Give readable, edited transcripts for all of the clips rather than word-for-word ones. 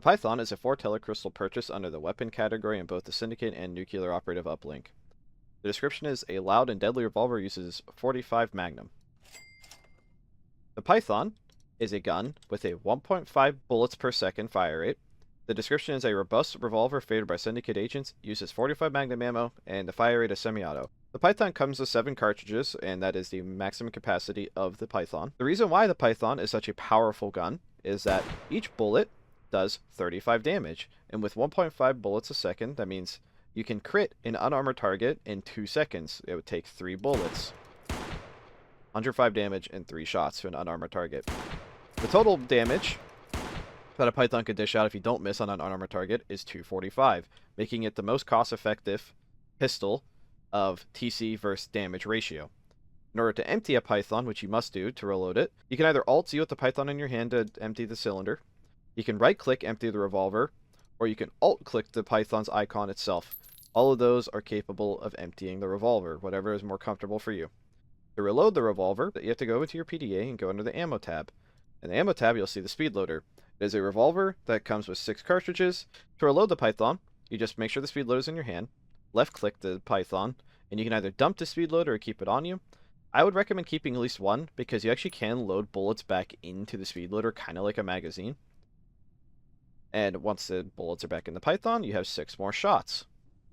The Python is a 4 crystal purchase under the weapon category in both the Syndicate and Nuclear Operative uplink. The description is a loud and deadly revolver uses 45 Magnum. The Python is a gun with a 1.5 bullets per second fire rate. The description is a robust revolver favored by Syndicate agents, uses 45 Magnum ammo, and the fire rate is semi-auto. The Python comes with 7 cartridges, and that is the maximum capacity of the Python. The reason why the Python is such a powerful gun is that each bullet does 35 damage, and with 1.5 bullets a second, that means you can crit an unarmored target in 2 seconds. It would take 3 bullets. 105 damage and 3 shots to an unarmored target. The total damage that a Python could dish out if you don't miss on an unarmored target is 245, making it the most cost-effective pistol of TC versus damage ratio. In order to empty a Python, which you must do to reload it, you can either Alt-Z with the Python in your hand to empty the cylinder, you can right-click empty the revolver, or you can Alt-click the Python's icon itself. All of those are capable of emptying the revolver, whatever is more comfortable for you. To reload the revolver, you have to go into your PDA and go under the Ammo tab. In the Ammo tab, you'll see the speed loader. It is a revolver that comes with 6 cartridges. To reload the Python, you just make sure the speed loader is in your hand, left-click the Python, and you can either dump the speed loader or keep it on you. I would recommend keeping at least one, because you actually can load bullets back into the speed loader, kind of like a magazine. And once the bullets are back in the Python, you have 6 more shots.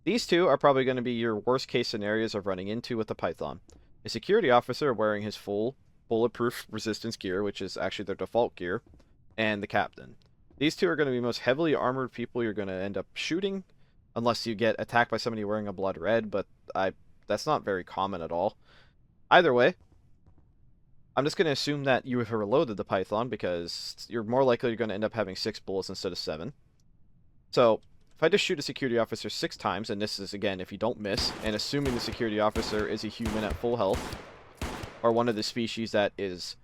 These two are probably going to be your worst case scenarios of running into with the Python. A security officer wearing his full bulletproof resistance gear, which is actually their default gear, and the captain. These two are going to be most heavily armored people you're going to end up shooting, unless you get attacked by somebody wearing a blood red, but that's not very common at all. Either way, I'm just going to assume that you have reloaded the Python, because you're more likely going to end up having 6 bullets instead of 7. So, if I just shoot a security officer 6 times, and this is, again, if you don't miss, and assuming the security officer is a human at full health, or one of the species that is,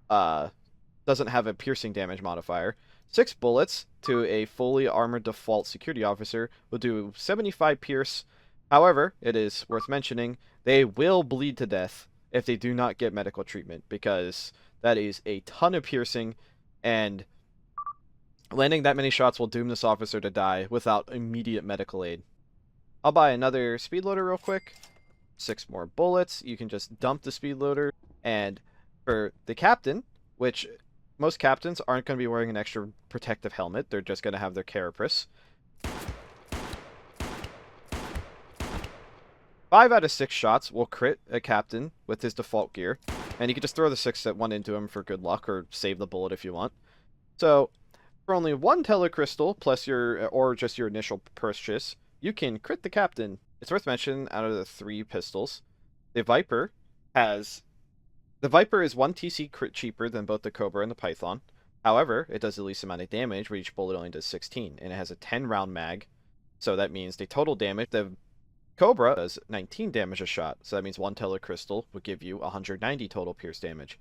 doesn't have a piercing damage modifier, 6 bullets to a fully armored default security officer will do 75 pierce. However, it is worth mentioning, they will bleed to death if they do not get medical treatment, because that is a ton of piercing, and landing that many shots will doom this officer to die without immediate medical aid. I'll buy another speed loader real quick. 6 more bullets. You can just dump the speed loader. And for the captain, which most captains aren't going to be wearing an extra protective helmet. They're just going to have their carapace. 5 out of 6 shots will crit a captain with his default gear. And you can just throw the 6th one into him for good luck, or save the bullet if you want. So, for only 1 telecrystal plus or just your initial purchase, you can crit the captain. It's worth mentioning, out of the 3 pistols, the Viper is 1 TC crit cheaper than both the Cobra and the Python. However, it does the least amount of damage, where each bullet only does 16, and it has a 10 round mag. So that means the total damage, the Cobra does 19 damage a shot, so that means 1 telecrystal would give you 190 total pierce damage.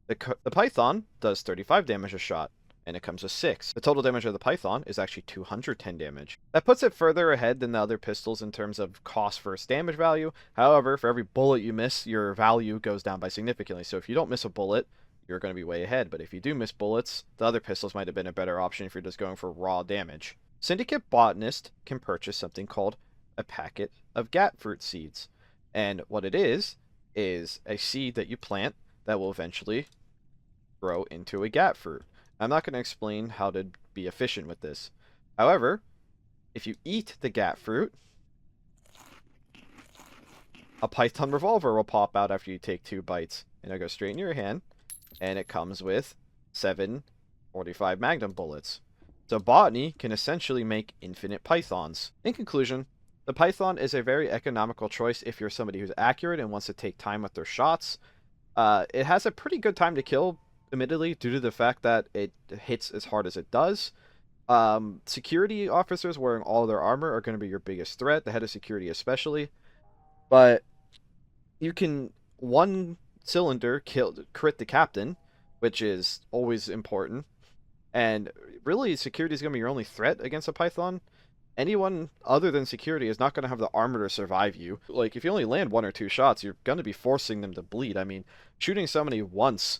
The Python does 35 damage a shot, and it comes with 6. The total damage of the Python is actually 210 damage. That puts it further ahead than the other pistols in terms of cost versus damage value. However, for every bullet you miss, your value goes down by significantly. So if you don't miss a bullet, you're going to be way ahead. But if you do miss bullets, the other pistols might have been a better option if you're just going for raw damage. Syndicate Botanist can purchase something called a packet of gat fruit seeds. And what it is a seed that you plant that will eventually grow into a gat fruit. I'm not going to explain how to be efficient with this. However, if you eat the gat fruit, a Python revolver will pop out after you take 2 bites. And it'll go straight in your hand, and it comes with 7 45 Magnum bullets. So botany can essentially make infinite Pythons. In conclusion, the Python is a very economical choice if you're somebody who's accurate and wants to take time with their shots. It has a pretty good time to kill, admittedly, due to the fact that it hits as hard as it does. Security officers wearing all their armor are going to be your biggest threat, the head of security especially. But you can 1 cylinder crit the captain, which is always important. And really, security is going to be your only threat against a Python. Anyone other than security is not going to have the armor to survive you. Like, if you only land 1 or 2 shots, you're going to be forcing them to bleed. I mean, shooting somebody once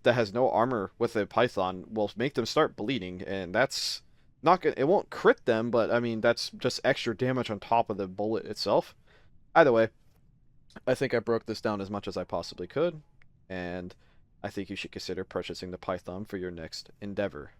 that has no armor with a Python will make them start bleeding, and that's Not gonna, it won't crit them, but I mean that's just extra damage on top of the bullet itself. Either way, I think I broke this down as much as I possibly could, and I think you should consider purchasing the Python for your next endeavor.